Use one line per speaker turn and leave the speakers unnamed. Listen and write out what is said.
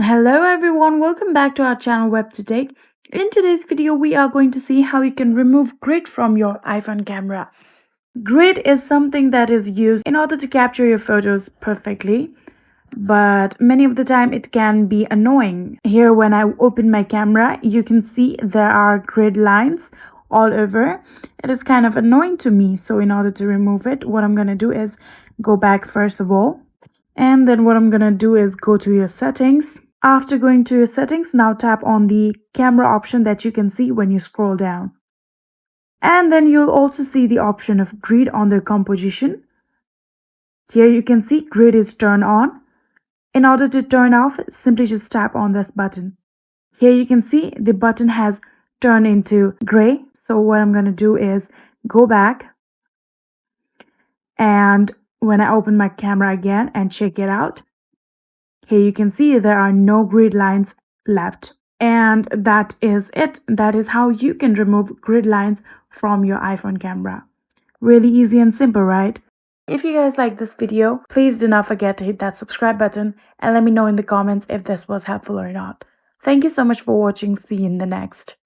Hello everyone, welcome back to our channel WebToTech. In today's video, we are going to see how you can remove grid from your iPhone camera. Grid is something that is used in order to capture your photos perfectly, but many of the time it can be annoying. Here, when I open my camera, you can see there are grid lines all over. It is kind of annoying to me, so in order to remove it, what I'm going to do is go back first of all. And then what I'm gonna do is go to your settings. After going to your settings, now tap on the camera option that you can see when you scroll down. And then you'll also see the option of grid on the composition. Here you can see grid is turned on. In order to turn off, simply just tap on this button. Here you can see the button has turned into gray. So what I'm gonna do is go back, and when I open my camera again and check it out, here you can see there are no grid lines left. And that is it. That is how you can remove grid lines from your iPhone camera. Really easy and simple, right? If you guys like this video, please do not forget to hit that subscribe button and let me know in the comments if this was helpful or not. Thank you so much for watching. See you in the next.